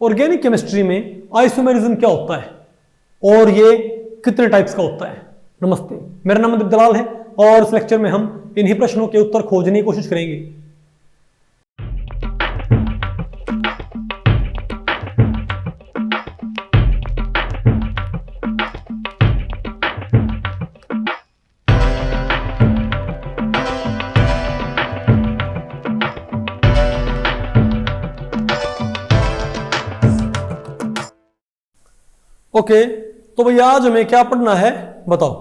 Organic chemistry में isomerism क्या होता है और ये कितने टाइप्स का होता है। नमस्ते, मेरा नाम अमित दलाल है और इस लेक्चर में हम इन्हीं प्रश्नों के उत्तर खोजने की कोशिश करेंगे। ओके, तो भैया आज हमें क्या पढ़ना है बताओ।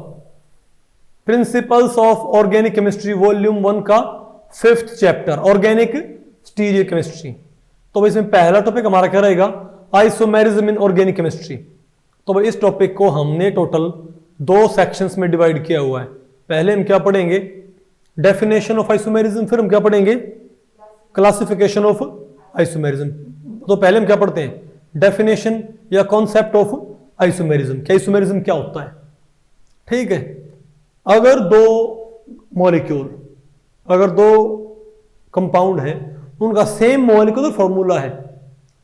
Principles of organic chemistry volume 1 का 5th chapter organic stereo chemistry. तो भाई इसमें पहला टॉपिक हमारा क्या रहेगा, आइसोमेरिज्म इन ऑर्गेनिक केमिस्ट्री। तो भाई इस टॉपिक को हमने टोटल 2 सेक्शंस में डिवाइड किया हुआ है। पहले हम क्या पढ़ेंगे, डेफिनेशन ऑफ आइसोमेरिज्म, फिर हम क्या पढ़ेंगे, क्लासिफिकेशन ऑफ आइसोमेरिज्म। तो पहले हम क्या पढ़ते हैं, डेफिनेशन या कॉन्सेप्ट ऑफ आइसोमेरिज्म, क्या आइसोमेरिज्म क्या होता है। ठीक है, अगर 2 मॉलिक्यूल, अगर 2 कंपाउंड है, उनका सेम मॉलिक्यूलर फॉर्मूला है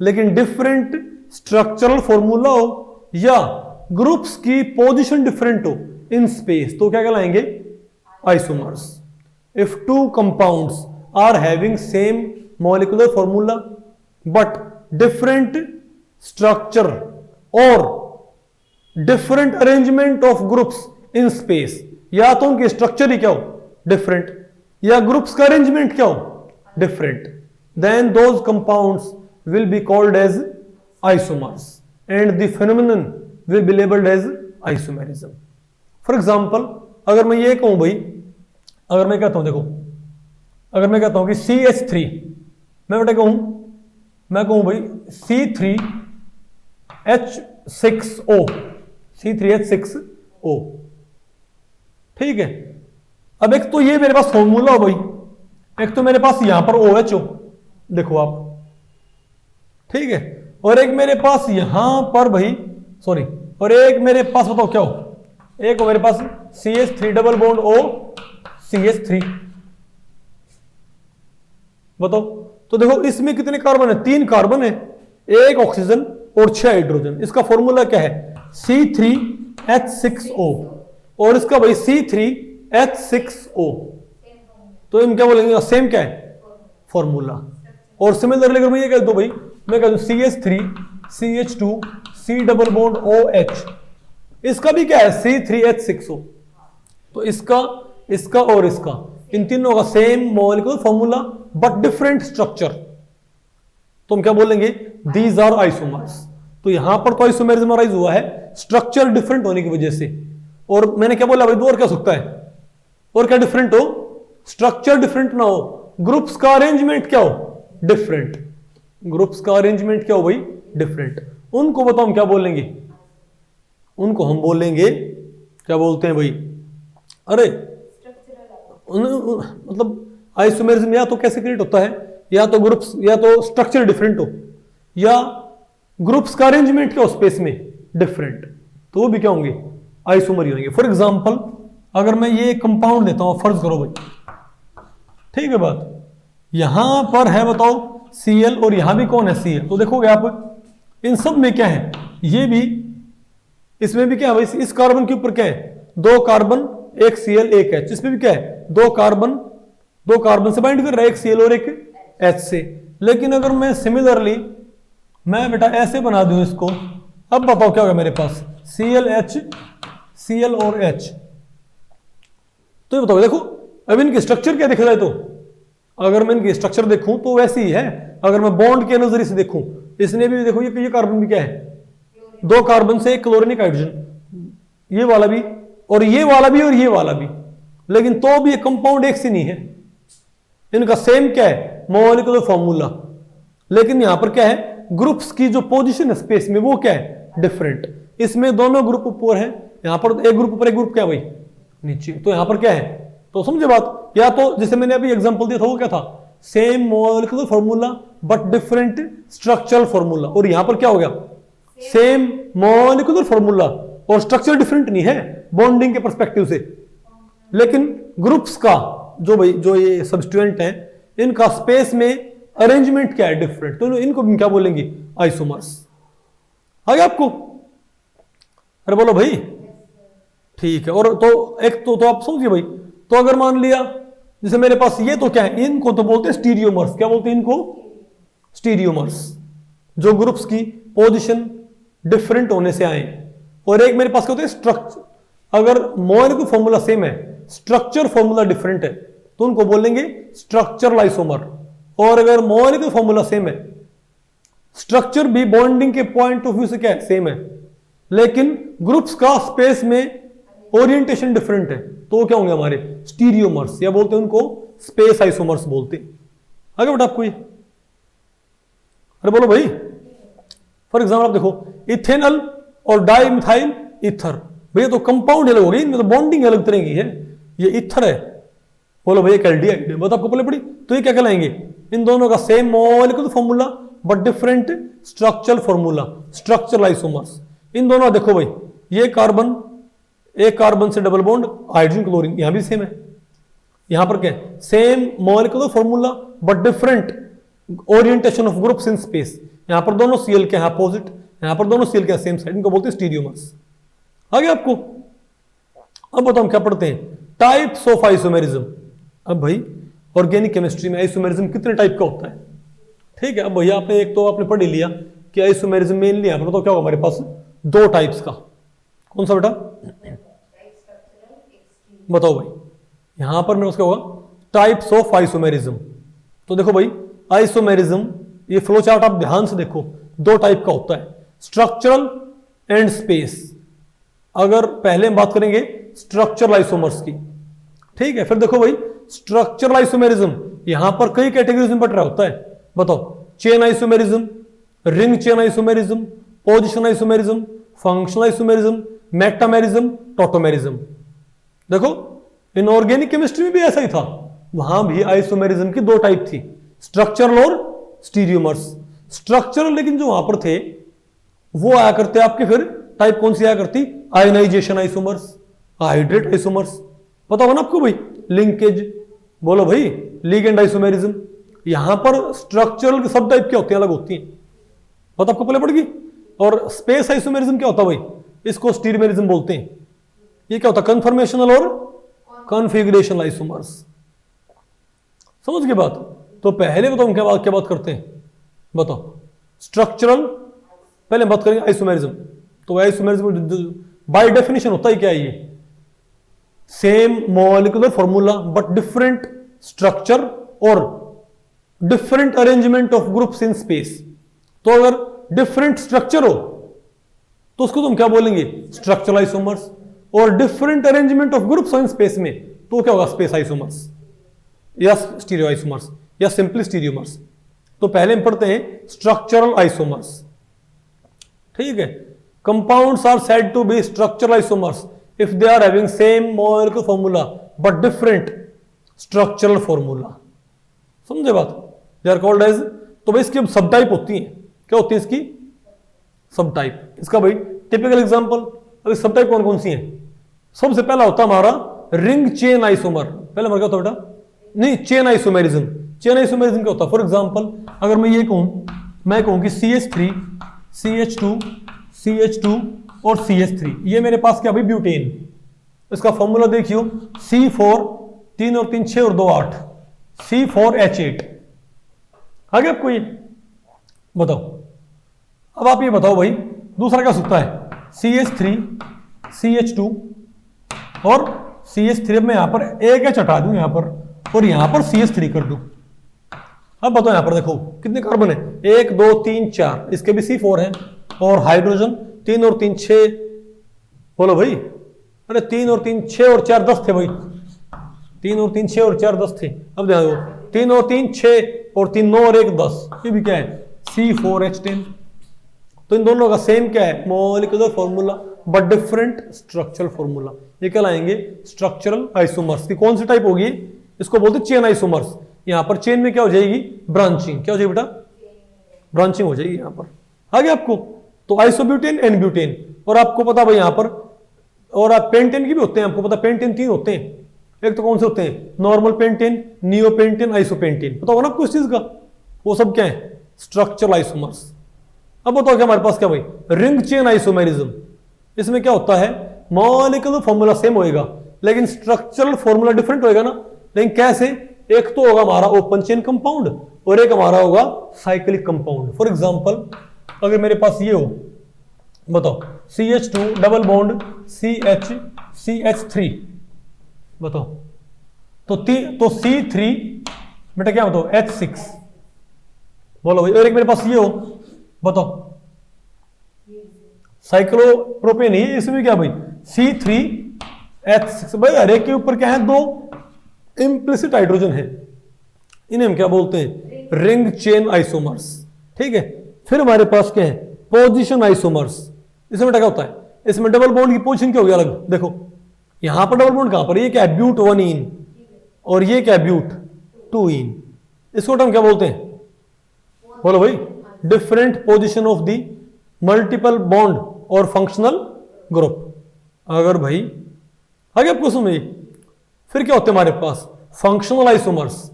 लेकिन डिफरेंट स्ट्रक्चरल फॉर्मूला हो या ग्रुप्स की पोजीशन डिफरेंट हो इन स्पेस, तो क्या कहलाएंगे, isomers. If 2 compounds are having same molecular formula but different structure और different arrangement of groups in space, या तो उनके स्ट्रक्चर ही क्या हो, डिफरेंट, या ग्रुप्स का अरेंजमेंट क्या हो, different, then those compounds will be called as isomers and the phenomenon will be labelled as isomerism. For example, अगर मैं ये कहूं भाई, अगर मैं कहता हूं, देखो, अगर मैं कहता हूं कि CH3, मैं बेटा कहूं, मैं कहूं भाई C3H6O, C3H6O, ठीक है। अब एक तो ये मेरे पास फॉर्मूला हो भाई, एक तो मेरे पास यहां पर OH हो, देखो आप, ठीक है, और एक मेरे पास यहां पर भाई, सॉरी, और एक मेरे पास बताओ क्या हो, एक हो मेरे पास CH3 double bond O CH3, बताओ। तो देखो इसमें कितने कार्बन है, 3 कार्बन है, 1 ऑक्सीजन और 6 हाइड्रोजन। इसका फॉर्मूला क्या है, C3H6O, और इसका भाई C3H6O। तो हम क्या बोलेंगे, सेम क्या है, फॉर्मूला। और सिमिलरली अगर मैं ये कह दूं भाई, मैं कह दूं CH3 CH2 C double bond OH, इसका भी क्या है, C3H6O। तो इसका और इसका, इन तीनों का same molecular formula but different structure, तो हम क्या बोलेंगे, दीज आर आइसोमर्स। तो यहां पर तो आइसोमेरिज्म अराइज हुआ है स्ट्रक्चर डिफरेंट होने की वजह से। और मैंने क्या बोला भाई, दो और क्या सकता है, और क्या डिफरेंट हो, स्ट्रक्चर डिफरेंट ना हो, ग्रुप्स का अरेंजमेंट क्या हो, डिफरेंट, ग्रुप्स का अरेंजमेंट क्या हो भाई, डिफरेंट। उनको बताओ हम क्या बोलेंगे, उनको हम बोलेंगे, क्या बोलते हैं भाई, अरे मतलब आइसोमेरिज्म या तो कैसे क्रिएट होता है, या तो ग्रुप्स, या तो स्ट्रक्चर डिफरेंट हो, या ग्रुप्स का अरेंजमेंट क्या हो स्पेस में, डिफरेंट, तो वो भी क्या होंगे, आइसोमर ही होंगे। फॉर एग्जांपल, अगर मैं ये कंपाउंड देता हूं, फर्ज करो भाई, ठीक है बात, यहां पर है बताओ Cl और यहां भी कौन है, Cl। तो देखोगे आप इन सब में क्या है, ये भी, इसमें भी क्या है भाई, इस कार्बन के ऊपर क्या है, 2 कार्बन, 1 Cl 1 H, इसमें भी क्या है, 2 कार्बन से बाइंड कर रहा है, 1 Cl और 1 H से। लेकिन अगर मैं सिमिलरली मैं बेटा ऐसे बना दूं इसको, अब बताओ क्या होगा मेरे पास, Cl और H। तो ये बताओ, देखो अब इनकी स्ट्रक्चर क्या दिख रहा है, तो अगर मैं इनकी स्ट्रक्चर देखूं तो वैसी ही है। अगर मैं बॉन्ड के नजरिए से देखूं, इसने भी देखो, ये कार्बन भी क्या है, 2 कार्बन से 1 क्लोरीनिक हाइड्रोजन, ये वाला भी, और ये वाला भी, और ये वाला भी, लेकिन तो भी ये कंपाउंड एक से नहीं है, इनका सेम क्या है, मॉलिक्यूलर फॉर्मूला, लेकिन यहां पर क्या है, ग्रुप्स की जो पोजीशन है स्पेस में वो क्या है, डिफरेंट। इसमें दोनों ग्रुप ऊपर है, यहां पर एक ग्रुप ऊपर, एक ग्रुप क्या है भाई, नीचे। तो यहां पर क्या है, तो समझे बात, या तो जैसे मैंने अभी एग्जांपल दिया था, वो क्या था, same molecular formula but different structural formula, और यहां पर क्या हो गया, सेम मॉलिक्यूलर फॉर्मूला और स्ट्रक्चर डिफरेंट नहीं है बॉन्डिंग के पर्सपेक्टिव से, लेकिन ग्रुप्स का जो भाई, जो ये सब्स्टिट्यूएंट हैं, इनका स्पेस में अरेंजमेंट क्या है डिफरेंट, तो इनको क्या बोलेंगे आइसोमर्स। आगे आपको, अरे बोलो भाई, ठीक है। और तो एक तो आप समझिए भाई, तो अगर मान लिया जैसे मेरे पास ये तो क्या है, इनको तो बोलते हैं स्टीरियोमर्स। क्या बोलते हैं इनको? स्टीरियोमर्स, जो ग्रुप्स की पोजीशन डिफरेंट होने से आए। और एक मेरे पास क्या होता है स्ट्रक्चर, अगर मॉलिक्यूलर फॉर्मूला सेम है, स्ट्रक्चर फॉर्मूला डिफरेंट है, तो उनको बोलेंगे स्ट्रक्चरल आइसोमर। और अगर मॉलिक्यूलर फॉर्मूला सेम है, स्ट्रक्चर भी बॉन्डिंग के पॉइंट ऑफ व्यू से क्या है सेम है, लेकिन ग्रुप्स का स्पेस में ओरिएंटेशन डिफरेंट है, तो क्या होंगे हमारे स्टीरियोमर्स, या बोलते हैं उनको स्पेस आइसोमर्स बोलते हैं। आगे बेटा आपको ये, अरे बोलो भाई, फॉर एग्जाम्पल आप देखो इथेनॉल और डाइमिथाइल ईथर, भैया तो कंपाउंड अलग हो गई, इनमें तो बॉन्डिंग अलग तरह की है। ये ईथर है, बोलो भैया एल्डिहाइड है, बात आपको पहले पड़ी, तो ये क्या कहलाएंगे? इन दोनों का same molecular formula but different structural formula, structural isomers. इन दोनों देखो भाई, ये कार्बन, एक कार्बन से डबल बॉन्ड हाइड्रोजन क्लोरीन, यहां भी सेम है। यहां पर क्या है? Same molecular formula but different orientation of groups in space. यहां पर दोनों सीएल के हैं अपोजिट, यहां पर दोनों सीएल के सेम साइड, इनको बोलते हैं स्टीरियोमर्स। आगे आपको, अब बताओ हम क्या पढ़ते हैं, टाइप्स ऑफ आइसोमेरिज्म। अब भाई ऑर्गेनिक केमिस्ट्री में आइसोमेरिज्म कितने टाइप का होता है? ठीक है, अब भैया आपने एक तो आपने पढ़ ही लिया कि आइसोमेरिज्म मेनली यहां पर तो क्या होगा हमारे पास दो टाइप्स का। कौन सा बेटा? बताओ भाई, यहां पर मेरे पास क्या होगा टाइप्स ऑफ आइसोमेरिज्म। तो देखो भाई आइसोमेरिज्म, ये फ्लो चार्ट आप ध्यान से देखो, दो टाइप का होता है, स्ट्रक्चरल एंड स्पेस। अगर पहले हम बात करेंगे स्ट्रक्चरल आइसोमर्स की, ठीक है, फिर देखो भाई स्ट्रक्चरल आइसोमेरिज्म यहां पर कई कैटेगरीज में बट रहा होता है। बताओ, chain isomerism, ring chain isomerism, position isomerism, functional isomerism, metamerism, tautomerism. देखो इनऑर्गेनिक केमिस्ट्री में भी ऐसा ही था, वहां भी आइसोमेरिज्म की दो टाइप थी, स्ट्रक्चरल और स्टीरियोमर्स। स्ट्रक्चरल लेकिन जो वहां पर थे वो आया करते आपके, फिर टाइप कौन सी आया करती? आयनाइजेशन आइसोमर्स, हाइड्रेट आइसोमर्स, पता होगा ना आपको भाई, लिंकेज, बोलो भाई लिगेंड आइसोमेरिज्म। यहां पर स्ट्रक्चरल सब टाइप के होते हैं, अलग होती हैं, पता आपको पहले पड़ेगी। और स्पेस आइसोमेरिज्म क्या होता है भाई? इसको स्टीरियोमेरिज्म बोलते हैं। ये क्या होता है? कन्फर्मेशनल और कॉन्फ़िगरेशनल आइसोमर्स। समझ गए बात? तो पहले बताओ हम क्या बात करते हैं, बताओ स्ट्रक्चरल, पहले बात करेंगे आइसोमेरिज्म। तो आइसोमेरिज्म बाय डेफिनेशन होता ही क्या है? ये same molecular formula but different structure और different arrangement of groups in space. तो अगर डिफरेंट स्ट्रक्चर हो तो उसको तुम क्या बोलेंगे? Structural isomers. और different arrangement of groups in space में तो क्या होगा? स्पेस आइसोमर्स या स्टीरियो आइसोमर्स या सिंपली स्टीरियोमर्स। तो पहले हम पढ़ते हैं स्ट्रक्चरल आइसोमर्स, ठीक है। Compounds are said to be structural isomers if they are having same molecular formula but different structural formula. समझे बात? दे आर कॉल्ड एज, तो भाई इसकी अब सब टाइप होती हैं, क्या होती है इसकी? सब टाइप। इसका भाई टिपिकल एग्जांपल, अभी सब टाइप कौन कौन सी हैं? सबसे पहला होता है हमारा रिंग चेन आइसोमर। पहले हमारा क्या होता है बेटा? नहीं, चेन आइसोमेरिज्म। चेन आइसोमेरिज्म क्या होता है? फॉर एग्जांपल अगर मैं ये कहूं, मैं कहूं कि CH3, CH2, CH2 और CH3, ये मेरे पास क्या भाई? ब्यूटेन। इसका फॉर्मूला देखियो, C4, 3 और 3 6 और 2 8, C4H8। आगे आपको ये बताओ। अब आप ये बताओ भाई दूसरा क्या सकता है? CH3, CH2 और CH3। अब मैं यहां पर एक एच हटा दूं यहां पर और यहां पर CH3 कर दूं। अब बताओ यहां पर देखो कितने कार्बन है? 1 2 3 4, इसके भी C4 है। और हाइड्रोजन 3 और 3 6, बोलो भाई, अरे 3 और 3 6 और 4 10 थे भाई, 3 और 3 6 और 4 10 थे। अब देखो 3 और 3 6 और 3 9 और 1 10, ये भी क्या है? C4H10। तो इन दोनों का सेम क्या है? Molecular formula but different structural formula. ये क्या लाएंगे? स्ट्रक्चरल आइसोमर्स की कौन सी टाइप होगी? इसको बोलते हैं चेन आइसोमर्स। यहां पर चेन में क्या हो जाएगी? ब्रांचिंग। क्या हो जाएगी बेटा? ब्रांचिंग हो जाएगी यहां पर। आगे आपको तो आइसोब्यूटेन, एन ब्यूटेन, और आपको पता भाई यहां पर, और आप पेंटेन की भी होते हैं, आपको पता पेंटेन 3 होते हैं। एक तो कौन से होते हैं? Normal pentane, neopentane, isopentane. पता होगा ना आपको इस चीज का? वो सब क्या है? Structural isomers. अब बताओ क्या हमारे पास क्या भाई? Ring chain isomerism. इसमें क्या होता है? मॉलिक्यूलर फॉर्मूला सेम होएगा लेकिन स्ट्रक्चरल फॉर्मूला डिफरेंट होएगा ना। लेकिन कैसे? एक तो होगा हमारा ओपन चेन कंपाउंड और एक हमारा होगा साइक्लिक कंपाउंड। फॉर एग्जांपल अगर मेरे पास ये हो, बताओ CH2 डबल बॉन्ड CH3, बताओ तो C3 बेटा क्या बताओ? H6, बोलो भाई। और एक मेरे पास ये हो, बताओ साइक्लोप्रोपेन है, इसमें क्या भाई? C3H6। भाई हर एक के ऊपर क्या है? दो इम्प्लिसिट हाइड्रोजन है, इन्हें हम क्या बोलते हैं? Ring chain isomers. ठीक है। फिर हमारे पास क्या है? Position isomers. इसमें क्या होता है? इसमें डबल बॉन्ड की पोजीशन क्या होगी? अलग। देखो यहां पर डबल बॉन्ड कहां पर? ये क्या है? ब्यूट 1 इन और ये क्या है? ब्यूट 2 इन। इसको हम क्या बोलते हैं? बोलो भाई। Different position of the multiple bond और फंक्शनल ग्रुप। अगर भाई आगे आपको समझिए। फिर क्या होते हैं हमारे पास? Functional isomers.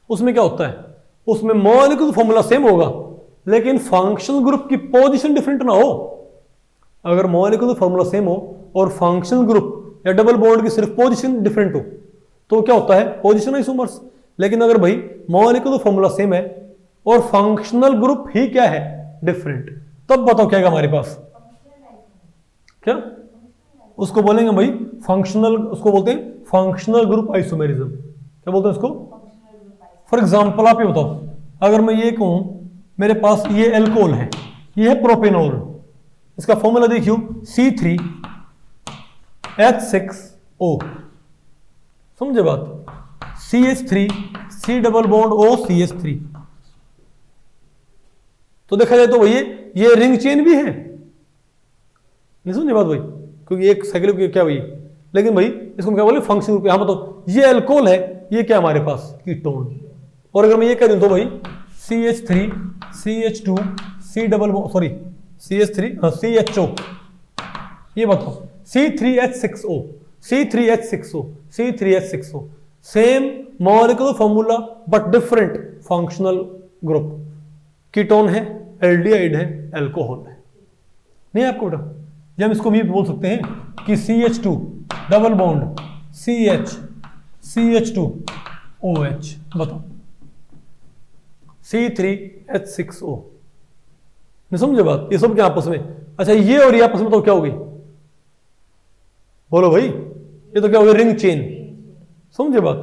उसमें क्या होता है? उसमें मॉलिक्यूलर फॉर्मूला सेम होगा लेकिन फंक्शनल ग्रुप की पोजीशन डिफरेंट ना हो। अगर मॉलिक्यूलर फॉर्मूला सेम हो और फंक्शनल ग्रुप या डबल बॉन्ड की सिर्फ पोजीशन डिफरेंट हो तो क्या होता है? Position isomers. लेकिन अगर भाई मॉलिक्यूलर फॉर्मूला सेम है और फंक्शनल ग्रुप ही क्या है? डिफरेंट, तब बताओ क्या है हमारे पास? क्या उसको बोलेंगे भाई? फंक्शनल, उसको बोलते हैं फंक्शनल ग्रुप आइसोमेरिज्म। क्या बोलते हैं उसको? फॉर एग्जांपल आप ये बताओ, अगर मैं ये कहूं मेरे पास ये एल्कोहल है, ये है प्रोपेनॉल, इसका फॉर्मूला देखियो C3H6O। समझे बात? CH3 C double bond O CH3। तो देखा जाए तो भाई ये रिंग चेन भी है, नहीं समझे बात भाई? क्योंकि एक साइक्लिक क्या भाई, लेकिन भाई इसको क्या बोले? Function group. यहां बताओ ये अल्कोहल है, ये क्या हमारे पास? कीटोन। और अगर मैं ये कह दूं तो भाई CH3 CH2 C double sorry CH3 CHO, ये बताओ C3H6O C3H6O C3H6O। Same molecular formula but different functional group. Ketone है, एल्डिहाइड है, अल्कोहल है। नहीं आपको बेटा? या हम इसको भी बोल सकते हैं कि CH2 डबल बॉन्ड CH2OH, बताओ C3H6O। नहीं समझे बात? ये सब क्या आपस में? अच्छा ये और ये आपस में तो क्या होगी? बोलो भाई। ये तो क्या होगा? Ring chain. समझे बात?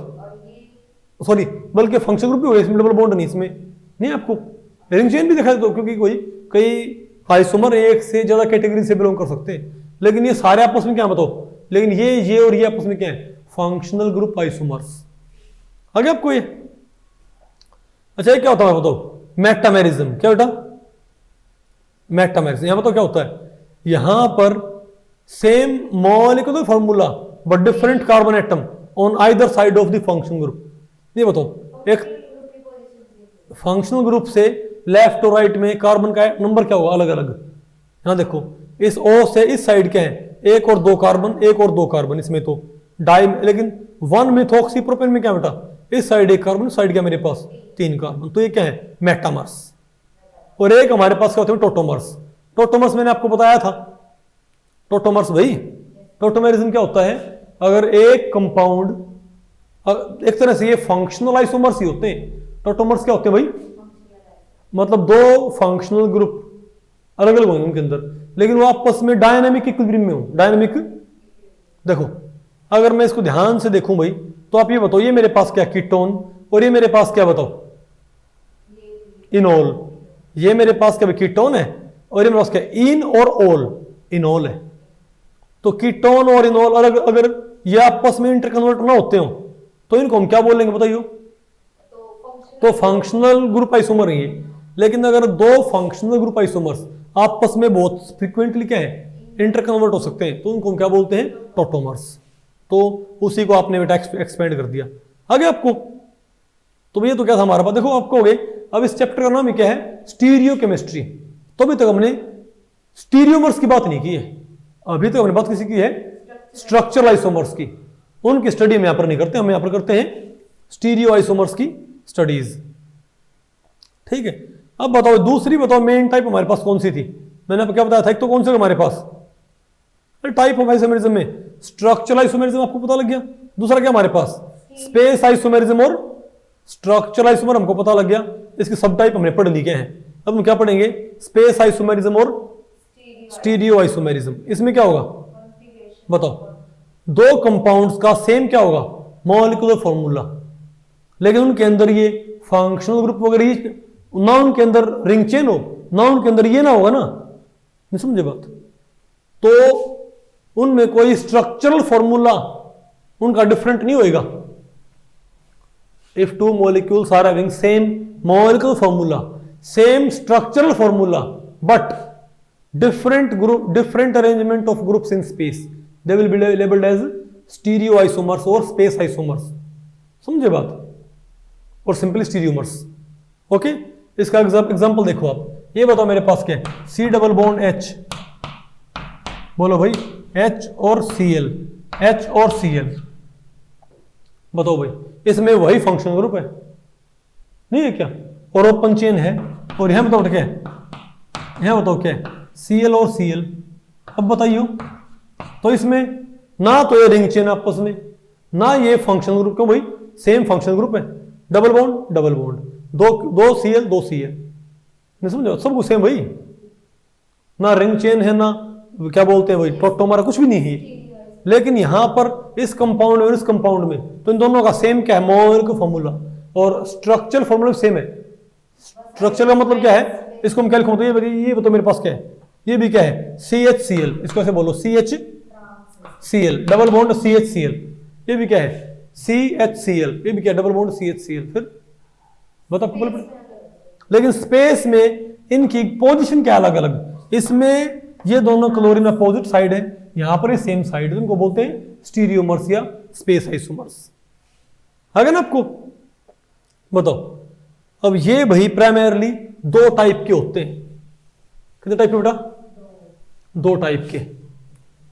सॉरी, बल्कि फंक्शन ग्रुप भी होगा इसमें, डबल बॉन्ड नहीं इसमें। नहीं आपको रिंग चेन भी दिखा दो, क्योंकि कई आइसोमर एक से ज्यादा कैटेगरी से बिलोंग कर सकते हैं, लेकिन ये सारे आपस में क्या बताओ? लेकिन ये और ये आपस में क्या है? Functional group isomers. आगे आपको ये अच्छा ये क्या होता है बताओ? मेटामेरिज्म। क्या बेटा? मेटामेरिज्म। यहां बताओ क्या होता है? यहां पर same molecular formula but different carbon atom on either side of the functional group. ये बताओ एक फंक्शनल ग्रुप से लेफ्ट और राइट में कार्बन का नंबर क्या होगा? अलग अलग। यहां देखो इस O से इस साइड क्या है? एक और दो कार्बन, एक और दो कार्बन। इसमें तो डाई, लेकिन 1 मिथॉक्सी प्रोपेन में क्या बेटा? इस साइड एक कार्बन, साइड क्या मेरे पास? 3 कार्बन। तो ये क्या है? मेटामर्स। और एक हमारे पास क्या होते हैं? टोटोमर्स। टोटोमर्स मैंने आपको बताया था। टोटोमर्स भाई, टोटोमेरिज्म क्या होता है? अगर एक कंपाउंड, एक तरह से ये फंक्शनल आइसोमर्स ही होते हैं। टोटोमर्स क्या होते हैं भाई? मतलब दो फंक्शनल ग्रुप अलग अलग होंगे उनके अंदर, लेकिन वो आपस में डायनामिक इक्विलिब्रियम में हो। डायनामिक, देखो अगर मैं इसको ध्यान से देखूं भाई, तो आप ये बताओ ये मेरे पास क्या? कीटोन। और ये मेरे पास क्या बताओ? इनोल। ये मेरे पास क्या? कीटोन है। और ये मेरे पास क्या? इन और ओल, इनोल है। तो कीटोन और इनोल अलग, अगर ये आपस में इंटरकन्वर्ट ना होते हो तो इनको हम क्या बोलेंगे बताइए? तो फंक्शनल ग्रुप आइसोमर है ये। लेकिन अगर दो फंक्शनल ग्रुप आइसोमर्स आपस में बहुत फ्रीक्वेंटली क्या है? इंटरकन्वर्ट हो सकते हैं, तो उनको हम क्या बोलते हैं? टोटोमर्स। तो उसी को आपने बेटा एक्सपेंड कर दिया। आगे आपको तो ये तो क्या था हमारा पास? देखो आपको हो गए। अब इस चैप्टर का नाम क्या है? Stereo chemistry. तो अभी तक हमने स्टीरियोमर्स की बात नहीं की है, अभी तक हमने बात किसी की है? स्ट्रक्चरल आइसोमर्स की। उनकी स्टडी हम यहां पर नहीं करते, हम यहां पर करते हैं स्टीरियो आइसोमर्स की स्टडीज। ठीक है। अब बताओ दूसरी, बताओ मेन टाइप हमारे पास कौन सी थी? मैंने आपको क्या बताया था? एक तो कौन सी हमारे पास टाइप ऑफ आइसोमेरिज्म में स्ट्रक्चरल आइसोमेरिज्म आपको पता लग गया। दूसरा क्या हमारे पास? स्पेस आइसोमेरिज्म और स्ट्रक्चरल आइसोमर हमको पता लग गया। इसके सब टाइप हमने पढ़ लिए हैं। अब हम क्या पढ़ेंगे? स्पेस आइसोमेरिज्म और स्टीरियो आइसोमेरिज्म। इसमें क्या होगा बताओ? दो कंपाउंड्स का सेम क्या होगा? मॉलिक्यूलर फॉर्मूला, लेकिन उनके अंदर ये फंक्शनल ग्रुप वगैरह ना, उनके अंदर रिंग चेन हो ना, उनके अंदर ये ना होगा ना, नहीं समझे बात? तो उनमें कोई स्ट्रक्चरल फॉर्मूला उनका डिफरेंट नहीं होएगा। If two molecules are having same molecular formula, same structural formula, but different group, different arrangement of groups in space, they will be labeled as stereoisomers or space isomers। समझे बात? और simply स्टीरियोमर्स। Okay, इसका example देखो आप। ये बताओ मेरे पास क्या है? C डबल बॉन्ड H, बोलो भाई H और Cl, H और Cl। बताओ भाई, इसमें वही फंक्शनल ग्रुप है नहीं है क्या? और ओपन चेन है। और यहां बताओ क्या है? यहां बताओ क्या है? Cl और Cl। अब बताइयो, तो इसमें ना तो ये रिंग चेन आपस में, ना ये फंक्शनल ग्रुप, क्यों भाई? सेम फंक्शनल ग्रुप है। डबल बॉन्ड डबल बॉन्ड, दो Cl दो Cl, नहीं समझो? सब कुछ सेम भाई, ना रिंग चेन है, ना क्या बोलते हैं भाई टोटोमर, कुछ भी नहीं है। लेकिन यहां पर इस कंपाउंड में और इस कंपाउंड में तो इन दोनों का सेम क्या है? मॉलिक्यूलर फॉर्मूला और स्ट्रक्चरल फॉर्मूला सेम है। स्ट्रक्चर का मतलब क्या है? इसको हम क्या लिखो? तो ये बताओ मेरे पास क्या है? ये भी क्या है? CHCl, इसको ऐसे बोलो CHCl, डबल बॉन्ड CHCl। ये भी क्या है? CHCl, ये भी क्या है? Double bond CHCl। फिर बताओ, लेकिन स्पेस में इनकी पोजीशन क्या अलग अलग? इसमें ये दोनों क्लोरीन अपोजिट साइड है, यहां पर ये सेम साइड है, उनको बोलते हैं स्टीरियोमर्स या स्पेस आइसोमर्स। आ गया ना आपको? बताओ, अब ये भाई प्राइमरली दो टाइप के होते हैं। कितने टाइप के बेटा? दो टाइप के।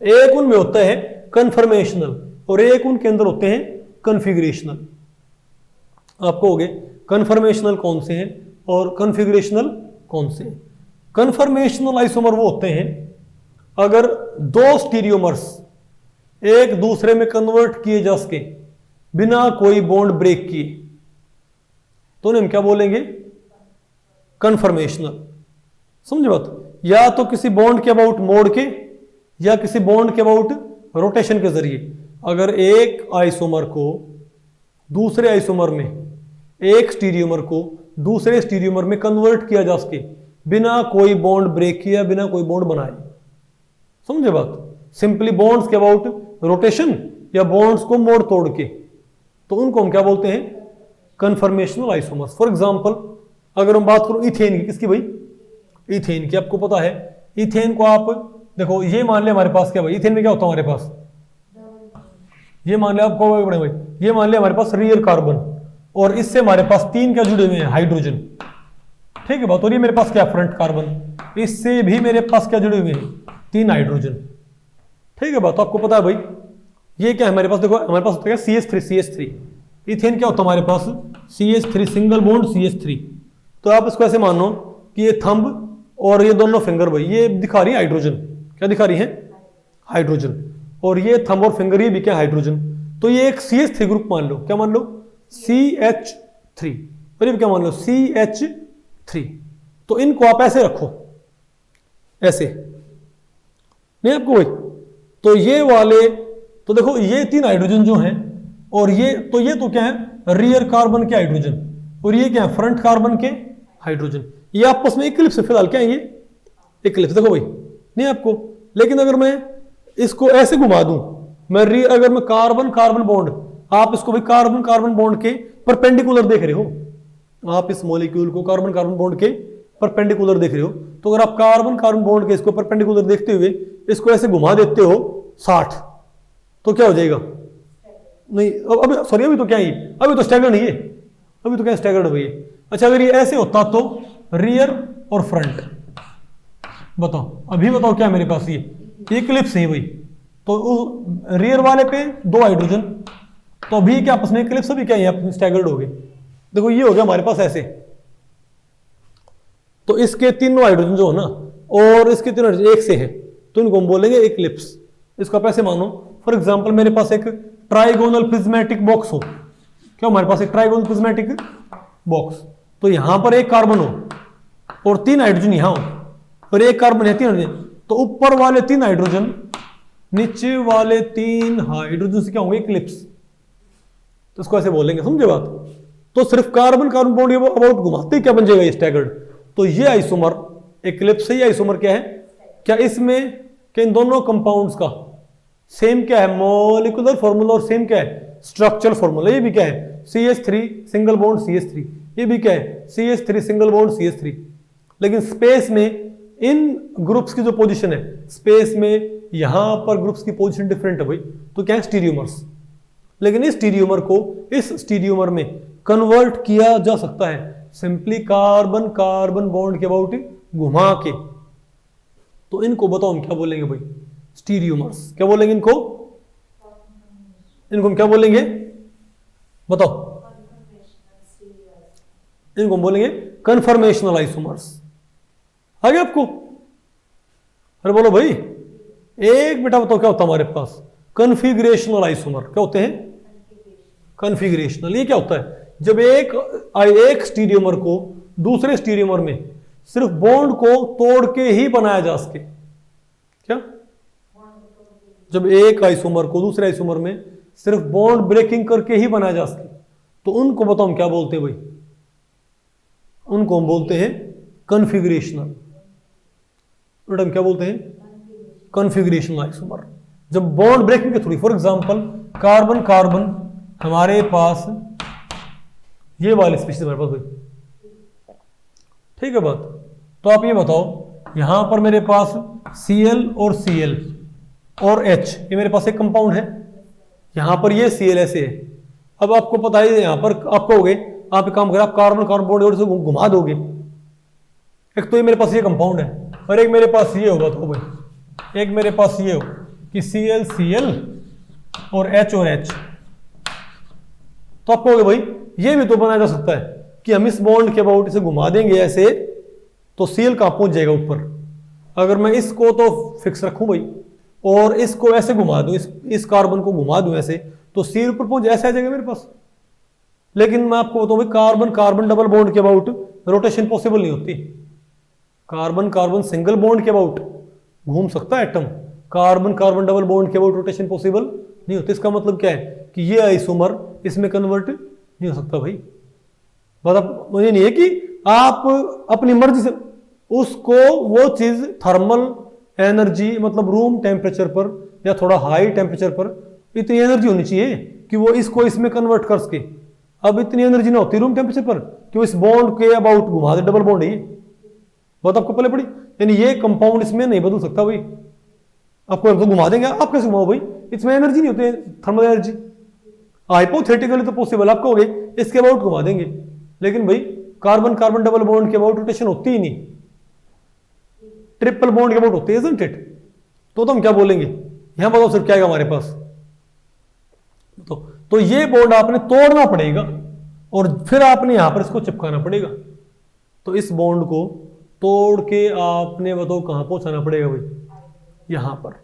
एक उनमें होता है कन्फर्मेशनल और एक उनके अंदर होते हैं कन्फिगरेशनल। आपको हो गए कन्फर्मेशनल कौन से हैं और कन्फिगरेशनल कौन से हैं। कन्फर्मेशनल आइसोमर वो होते हैं अगर दो स्टीरियोमर्स एक दूसरे में कन्वर्ट किए जा सके बिना कोई बॉन्ड ब्रेक किए, तो उन्हें हम क्या बोलेंगे? कन्फर्मेशनल। समझे बात? या तो किसी बॉन्ड के अबाउट मोड़ के या किसी बॉन्ड के अबाउट रोटेशन के जरिए अगर एक आइसोमर को दूसरे आइसोमर में, एक स्टीरियोमर को दूसरे स्टीरियोमर में कन्वर्ट किया जा सके बिना कोई बॉन्ड ब्रेक किया, बिना कोई बॉन्ड बनाए। समझे बात? सिंपली बॉन्ड्स के अबाउट रोटेशन या बॉन्ड्स को मोड़ तोड़ के, तो उनको हम क्या बोलते हैं? Conformational isomers. फॉर एग्जांपल अगर हम बात करो इथेन की, किसकी भाई? इथेन की। आपको पता है इथेन को आप देखो, ये मान ले हमारे पास क्या भाई? इथेन में क्या होता है हमारे पास? ये मान ले आपको बड़े भाई, ये मान ले हमारे पास रियर कार्बन और इससे हमारे पास तीन क्या जुड़े हुए हैं? हाइड्रोजन। ठीक है बात? और ये मेरे पास क्या? Front carbon. इससे भी मेरे पास क्या जुड़े हुए हैं? तीन हाइड्रोजन। ठीक है बात? तो आपको पता है भाई ये क्या है हमारे पास? देखो हमारे पास होता है CH3। इथेन क्या होता है हमारे पास? CH3, single bond CH3। तो आप इसको ऐसे मानो कि ये थंब और ये दोनों फिंगर भाई ये दिखा रही है हाइड्रोजन। क्या दिखा रही है? हाइड्रोजन। और ये थंब और फिंगर ये भी क्या? हाइड्रोजन। तो ये एक CH3 ग्रुप मान लो। क्या मान लो? CH3। और ये क्या मान लो? CH3। तो इनको आप ऐसे रखो, ऐसे नहीं आपको भाई? तो ये वाले, तो देखो ये तीन हाइड्रोजन जो हैं और ये तो क्या है? रियर कार्बन के हाइड्रोजन और ये क्या है? फ्रंट कार्बन के हाइड्रोजन। ये आपस में इक्लिप्स है फिलहाल। क्या है ये? इक्लिप्स। देखो भाई नहीं आपको, लेकिन अगर मैं इसको ऐसे घुमा दूं, अगर मैं कार्बन कार्बन बॉन्ड, आप इसको भाई कार्बन कार्बन बॉन्ड के परपेंडिकुलर देख रहे हो, आप इस मॉलिक्यूल को कार्बन कार्बन बॉन्ड के परपेंडिकुलर देख रहे हो, तो अगर आप कार्बन कार्बन बॉन्ड के इसको परपेंडिकुलर देखते हुए इसको ऐसे घुमा देते हो 60, तो क्या हो जाएगा? नहीं अब सॉरी, अभी तो क्या है? अभी तो स्टैगर्ड नहीं है, अभी तो क्या स्टैगर्ड हुई है। अच्छा अगर ये ऐसे होता तो रियर और फ्रंट, बताओ अभी बताओ क्या मेरे पास? ये इक्लिप्स है भाई। तो रियर वाले पे दो हाइड्रोजन, तो अभी क्या आपस में इक्लिप्स, अभी क्या है? स्टैगर्ड हो गए। देखो ये हो गया हमारे पास ऐसे, तो इसके तीनों हाइड्रोजन जो है ना और इसके तीनों हाइड्रोजन एक से है तो इनको हम बोलेंगे एक्लिप्स। इसको आप ऐसे मानो, फॉर एग्जांपल मेरे पास एक ट्राइगोनल प्रिज्मेटिक बॉक्स हो, क्या हमारे पास एक ट्राइगोनल प्रिज्मेटिक बॉक्स, तो यहां पर एक कार्बन हो और 3 हाइड्रोजन यहां हो और एक कार्बन है 3 हाइड्रोजन, तो ऊपर वाले 3 हाइड्रोजन नीचे वाले 3 हाइड्रोजन से क्या होंगे एक्लिप्स। तो इसको ऐसे बोलेंगे, समझे बात। तो सिर्फ कार्बन कार्बन बॉन्ड अबाउट घुमाते ही क्या बन जाएगा स्टैगर्ड। तो ये आइसोमर एक्लिप्स से, ये आइसोमर क्या है, क्या इसमें क्या इन दोनों कंपाउंड्स का सेम क्या है मॉलिक्यूलर फॉर्मूला और सेम क्या है स्ट्रक्चरल फॉर्मूला। ये भी क्या है CH3 सिंगल बॉन्ड CH3, ये भी क्या है CH3 सिंगल बॉन्ड CH3। लेकिन स्पेस में इन ग्रुप्स की जो पोजीशन है, स्पेस में यहां पर ग्रुप्स की पोजीशन डिफरेंट है भाई, तो क्या है स्टीरियोमर्स। लेकिन इस स्टीरियोमर को इस स्टीरियोमर में कन्वर्ट किया जा सकता है सिंपली कार्बन कार्बन बॉन्ड के अबाउट घुमा के। तो इनको बताओ हम क्या बोलेंगे भाई, स्टीरियोमर्स। क्या बोलेंगे इनको, इनको हम क्या बोलेंगे बताओ, इनको हम बोलेंगे कन्फर्मेशनल आइसोमर्स। आगे आपको, अरे बोलो भाई, एक बेटा बताओ क्या होता है हमारे पास कन्फिगरेशनल आइसोमर। क्या होते हैं कन्फिगरेशनल। ये क्या होता है, जब एक स्टीरियोमर को दूसरे स्टीरियोमर में सिर्फ बॉन्ड को तोड़ के ही बनाया जा सके। क्या, जब एक आइसोमर को दूसरे आइसोमर में सिर्फ बॉन्ड ब्रेकिंग करके ही बनाया जा सके, तो उनको बताओ हम क्या बोलते हैं भाई, उनको हम बोलते हैं कन्फिगरेशनल। हम क्या बोलते हैं कन्फिगरेशनल आइसोमर। जब बॉन्ड ब्रेकिंग के through, for example carbon carbon हमारे पास ये वाले स्पीशीज हमारे पास भाई, ठीक है बात। तो आप ये बताओ, यहां पर मेरे पास Cl और Cl और H, ये मेरे पास एक कंपाउंड है, यहां पर ये Cl ऐसे है। अब आपको पता है यहां पर आप कहोगे, आप एक काम करें, आप कार्बन कार्बन बॉन्ड से घुमा दोगे। एक तो ये मेरे पास ये कंपाउंड है और एक मेरे पास ये होगा, तो भाई एक मेरे पास ये हो कि Cl Cl और H और H। तो आप कहोगे भाई ये भी तो बनाया जा सकता है कि हम इस बॉन्ड के अबाउट इसे घुमा देंगे ऐसे, तो Cl कहां पहुंच जाएगा ऊपर। अगर मैं इसको तो फिक्स रखूं भाई और इसको ऐसे घुमा दूं, इस कार्बन को घुमा दूं ऐसे, तो Cl ऊपर पहुंच ऐसे आ जाएगा मेरे पास। लेकिन मैं आपको बताऊं भाई, कार्बन कार्बन डबल बॉन्ड के अबाउट रोटेशन पॉसिबल नहीं होती। कार्बन कार्बन सिंगल बॉन्ड के अबाउट घूम सकता है atom, carbon carbon double bond के अबाउट रोटेशन पॉसिबल नहीं होती। इसका मतलब क्या है कि ये आइसोमर इसमें कन्वर्ट नहीं हो सकता भाई। मतलब मुझे नहीं है कि आप अपनी मर्जी से उसको वो चीज थर्मल एनर्जी, मतलब रूम टेम्परेचर पर या थोड़ा हाई टेम्परेचर पर इतनी एनर्जी होनी चाहिए कि वो इसको इसमें कन्वर्ट कर सके। अब इतनी एनर्जी ना होती रूम टेम्परेचर पर कि वो इस बॉन्ड के अबाउट घुमा दे, डबल बॉन्ड है ये बात आपको पहले पड़ी। यानी ये कंपाउंड इसमें नहीं बदल सकता भाई। आपको तो घुमा देंगे, आप कैसे घुमाओ भाई, इसमें एनर्जी नहीं होती थर्मल एनर्जी। हाइपोथेटिकली तो पॉसिबल, आप कहोगे इसके अबाउट घुमा देंगे, लेकिन भाई कार्बन कार्बन डबल बॉन्ड के अबाउट रोटेशन होती ही नहीं, ट्रिपल बॉन्ड के अबाउट होती है, इजंट इट। तो हम क्या बोलेंगे, यहां बताओ सिर्फ क्या आएगा हमारे पास। तो ये बॉन्ड आपने तोड़ना पड़ेगा और फिर आपने यहां पर इसको चिपकाना पड़ेगा। तो इस बॉन्ड को तोड़ के आपने बताओ कहां पहुंचाना पड़ेगा भाई, यहां पर।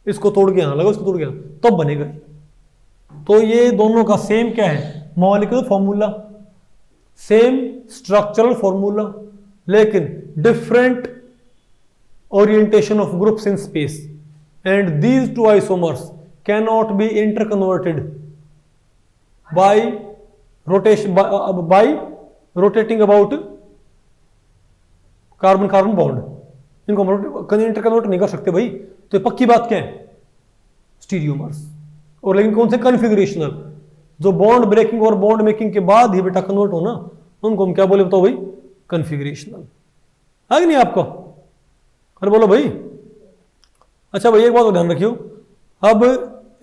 इसको तोड़ के यहां लगा, इसको तोड़ के यहां, तब बनेगा। तो ये दोनों का सेम क्या है molecular formula, same structural formula, लेकिन different orientation of groups in space, and these two isomers cannot be interconverted by rotation by rotating about carbon carbon bond. इनको इंटरकन्वर्ट नहीं कर सकते भाई। तो ये पक्की बात क्या है, स्टीरियोमर्स। और लेकिन कौन से कन्फिगरेशनल, जो बॉन्ड ब्रेकिंग और बॉन्ड मेकिंग के बाद ही बेटा कन्वर्ट हो ना, उनको हम क्या बोले बताओ भाई, कन्फिगरेशनल। आगे नहीं आपको, अरे बोलो भाई। अच्छा भाई एक बात और ध्यान रखियो, अब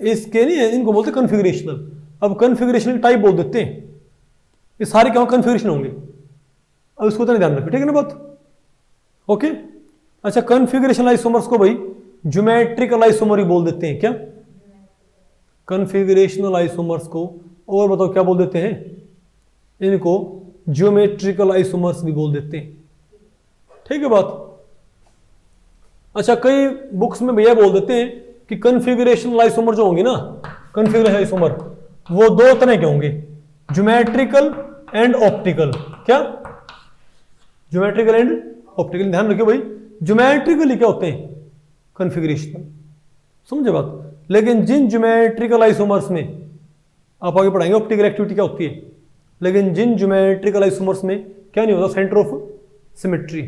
इसके नहीं है, इनको बोलते कन्फिगरेशनल। अब कन्फिगरेशनल टाइप बोल देते हैं, ये सारे क्या कन्फिगरेशन होंगे। अब इसको तो ध्यान रखियो, ठीक है ना बात, ओके। अच्छा कन्फिगरेशनल आइसोमर्स को भाई ज्योमेट्रिकल आइसोमर ही बोल देते हैं। क्या, कन्फिगरेशनल आइसोमर्स को और बताओ क्या बोल देते हैं, इनको ज्योमेट्रिकल आइसोमर्स भी बोल देते हैं। ठीक है बात। अच्छा, कई बुक्स में भैया बोल देते हैं कि कन्फिगरेशनल आइसोमर जो होंगे ना, कन्फिगरेशन आइसोमर, वो दो तरह के होंगे, ज्योमेट्रिकल एंड ऑप्टिकल। क्या? Geometrical and optical. ध्यान रखियो भाई, ज्योमेट्रिकली क्या होते हैं? कन्फिगरेशनल। समझे बात? लेकिन जिन ज्योमेट्रिकल आइसोमर्स में, आप आगे पढ़ाएंगे ऑप्टिकल एक्टिविटी क्या होती है, लेकिन जिन ज्योमेट्रिकल आइसोमर्स में क्या नहीं होता? Center of symmetry.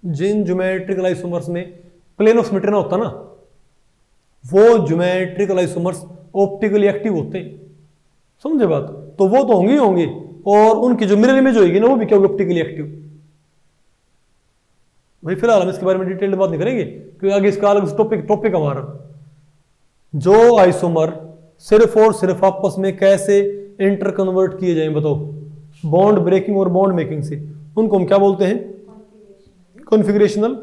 जिन ज्योमेट्रिकल आइसोमर्स में प्लेन ऑफ सिमेट्री ना होता ना, वो ज्योमेट्रिकल आइसोमर्स ऑप्टिकली एक्टिव होते हैं। समझे बात? तो वो तो होंगे ही होंगे, और उनकी जो मिरर इमेज होगी ना, वो भी क्या होगी? Optically active. भाई फिलहाल हम इसके बारे में डिटेल बात नहीं करेंगे, क्योंकि आगे इसका अलग टॉपिक हमारा। जो आइसोमर सिर्फ और सिर्फ आपस में कैसे इंटर कन्वर्ट किए जाएं, बताओ, बॉन्ड ब्रेकिंग और बॉन्ड मेकिंग से, उनको हम क्या बोलते हैं? Configurational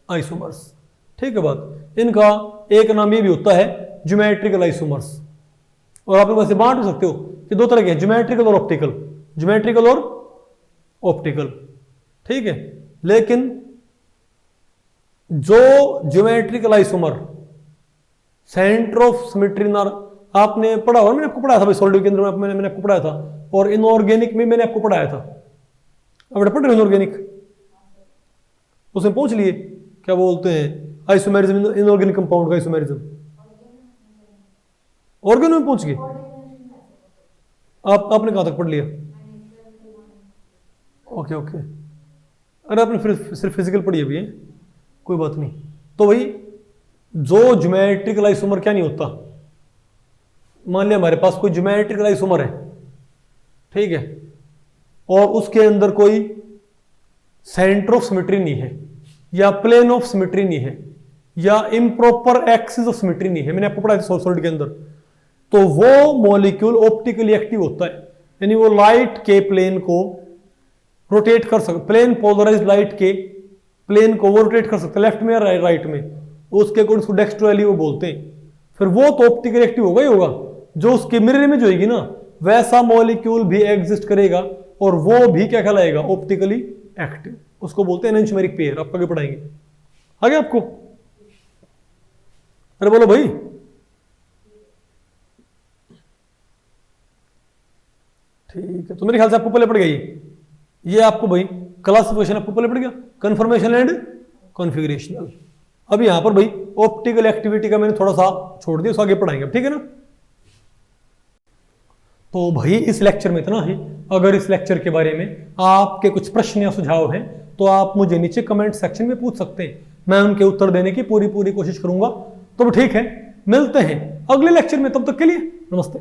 isomers. ठीक है बात। इनका एक नाम ये भी होता है ज्योमेट्रिकल आइसोमर्स। और आप लोग ऐसे बांट सकते हो कि दो तरह के हैं, ज्योमेट्रिकल और ऑप्टिकल। ज्योमेट्रिकल और ऑप्टिकल, ठीक है। लेकिन जो geometrical isomer centre of symmetry ना, आपने पढ़ा होगा, मैंने आपको पढ़ाया था भाई सॉलिड के अंदर, मैंने आपको पढ़ाया था, और इनऑर्गेनिक में मैंने आपको पढ़ाया था। अब पढ़ रहे हो इनऑर्गेनिक, उसमें पूछ लिए क्या बोलते हैं आइसोमेरिज्म, इनऑर्गेनिक कंपाउंड का आइसोमेरिज्म। ऑर्गेनो में पूछ गए आपने कहां तक पढ़ लिया? ओके ओके, अरे आपने फिर सिर्फ फिजिकल पढ़ी अभी है, कोई बात नहीं। तो भाई जो ज्योमेट्रिकल आइसोमर क्या नहीं होता, मान लिया हमारे पास कोई ज्योमेट्रिकल आइसोमर है, ठीक है, और उसके अंदर कोई सेंटर ऑफ सिमेट्री नहीं है, या प्लेन ऑफ सिमेट्री नहीं है, या इम्प्रॉपर एक्सिस ऑफ सिमेट्री नहीं है, मैंने आपको पढ़ाया था सॉलिड के अंदर, तो वो मॉलिक्यूल ऑप्टिकली एक्टिव होता है। यानी वो लाइट के प्लेन को रोटेट कर सकता, प्लेन पोलराइज्ड लाइट के प्लेन को वो रोटेट कर सकता है, लेफ्ट में या राइट में, उसके अकॉर्डिंग उसको डेक्स्ट्रो वो बोलते हैं। फिर वो तो ऑप्टिकली एक्टिव होगा ही होगा, जो उसकी मिरर इमेज होगी ना, वैसा मॉलिक्यूल भी एग्जिस्ट करेगा, और वो भी क्या कहलाएगा? Optically active. उसको बोलते हैं एनंचमेरिक पेयर। आप आगे पढ़ाएंगे, आगे आपको। अरे बोलो भाई, ठीक है। तो मेरे ख्याल से आपको पहले पड़ गई ये, आपको भाई क्लासिफिकेशन आपको पहले पड़ गया, कन्फर्मेशन एंड कॉन्फ़िगरेशनल। अब यहां पर भाई ऑप्टिकल एक्टिविटी का मैंने थोड़ा सा छोड़ दिया, उसको आगे पढ़ाएंगे, ठीक है ना। तो भाई इस लेक्चर में इतना ही। अगर इस लेक्चर के बारे में आपके कुछ प्रश्न या सुझाव हैं तो आप मुझे नीचे कमेंट सेक्शन में पूछ सकते हैं, मैं उनके उत्तर देने की पूरी कोशिश करूंगा। तो ठीक है, मिलते हैं अगले लेक्चर में, तब तक के लिए नमस्ते।